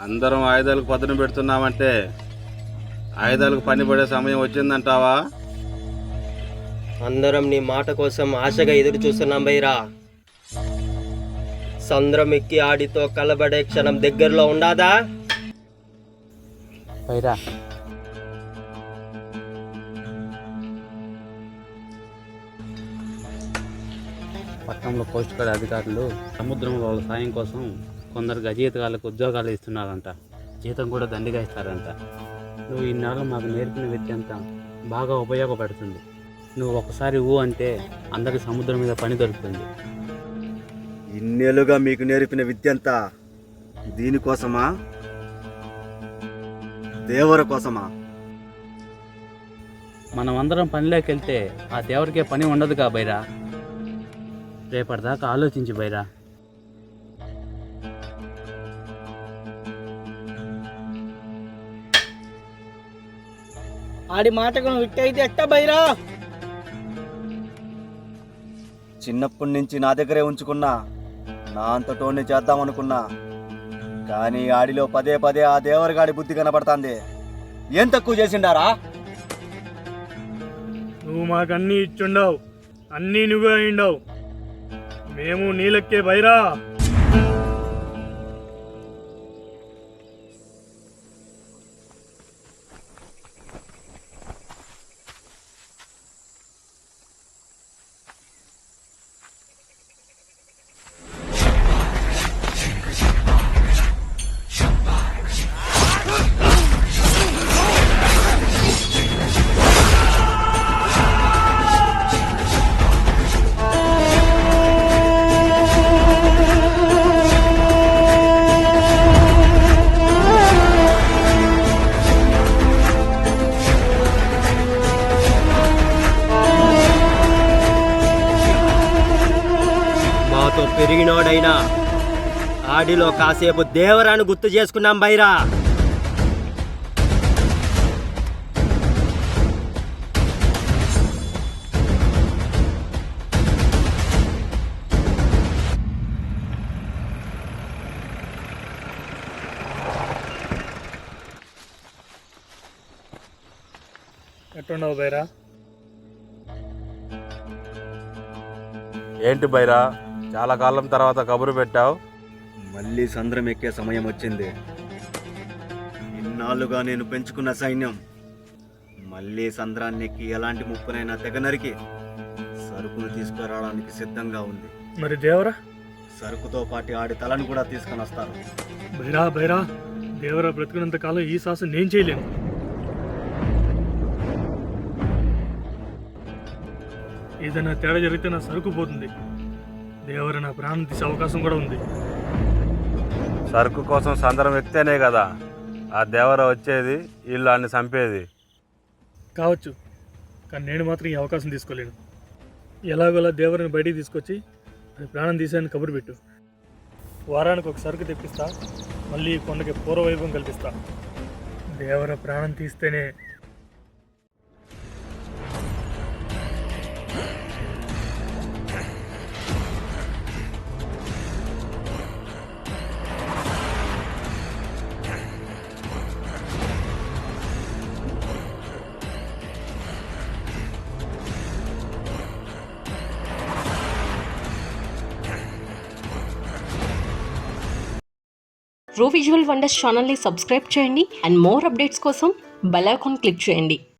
అందరం ఆయుధాలకు పదును పెడుతున్నామంటే ఆయుధాలకు పని పడే సమయం వచ్చిందంటావా? అందరం నీ మాట కోసం ఆశగా ఎదురు చూస్తున్నాం బైరా. సంద్రం ఎక్కి ఆడితో కలబడే క్షణం దగ్గరలో ఉండాదా? బైరా, పట్టణంలో పోస్ట్ కార్డ్ అధికారులు సముద్రంలో వాళ్ళ సాయం కోసం కొందరు గజయితగాళ్ళకు ఉద్యోగాలు ఇస్తున్నారంట. జీతం కూడా దండిగా ఇస్తారంట. నువ్వు ఇన్నాళ్ళు మాకు నేర్పిన విద్య అంతా బాగా ఉపయోగపడుతుంది. నువ్వు ఒకసారి అంటే అందరికి సముద్రం మీద పని దొరుకుతుంది. ఇన్నేళ్ళుగా మీకు నేర్పిన విద్యంతా దీనికోసమా, దేవర కోసమా? మనం అందరం పనిలోకి వెళ్తే ఆ దేవరికే పని ఉండదు కా బైరా. రేపటిదాకా ఆలోచించి బైరా. ఆడి మాటకు విట్టయితే ఎట్టా బైరా? చిన్నప్పటి నుంచి నా దగ్గరే ఉంచుకున్నా, నా అంతటోని చేద్దామనుకున్నా, కానీ ఆడిలో పదే పదే ఆ దేవరగాడి బుద్ధి కనపడుతుంది. ఏం తక్కువ చేసిండారా? నువ్వు మాకన్నీ ఇచ్చుండవు, అన్నీ నువ్వే అయిండవు. మేము నీలక్కే బైరా. మాతో పెరిగినోడైనా ఆడిలో కాసేపు దేవరాను గుర్తు చేసుకున్నాం బైరా. ఎట్టుండవు బైరా? ఏంటి బైరా, చాలా కాలం తర్వాత కబురు పెట్టావు? మళ్ళీ సంద్రం ఎక్కే సమయం వచ్చింది. ఇన్నాళ్ళుగా నేను పెంచుకున్న సైన్యం మళ్ళీ సంద్రాన్ని ఎక్కి ఎలాంటి ముప్పునైనా తెగనరికి సరుకును తీసుకురావడానికి సిద్ధంగా ఉంది. మరి దేవరా? సరుకుతో పాటు ఆడి తలను కూడా తీసుకొని వస్తారు. బైరా బైరా, దేవరా బ్రతికినంత కాలం ఈ సాహసం నేను చేయలేను. ఏదైనా తేడా జరిగితే నా సరుకు పోతుంది. దేవర నా ప్రాణం తీసే అవకాశం కూడా ఉంది. సరుకు కోసం సందరం ఎక్కితేనే కదా ఆ దేవర వచ్చేది, వీళ్ళు అన్ని చంపేది. కావచ్చు, కానీ నేను మాత్రం ఈ అవకాశం తీసుకోలేను. ఎలాగోలా దేవరని బయటికి తీసుకొచ్చి అది ప్రాణం తీసేయని కబురు పెట్టు. వారానికి ఒక సరుకు తెప్పిస్తా, మళ్ళీ ఈ కొండకి పూర్వవైభవం కల్పిస్తా. దేవర ప్రాణం తీస్తేనే ప్రో విజువల్ వండర్స్ ఛానల్ని సబ్స్క్రైబ్ చేయండి అండ్ మోర్ అప్డేట్స్ కోసం బెల్ ఐకాన్ క్లిక్ చేయండి.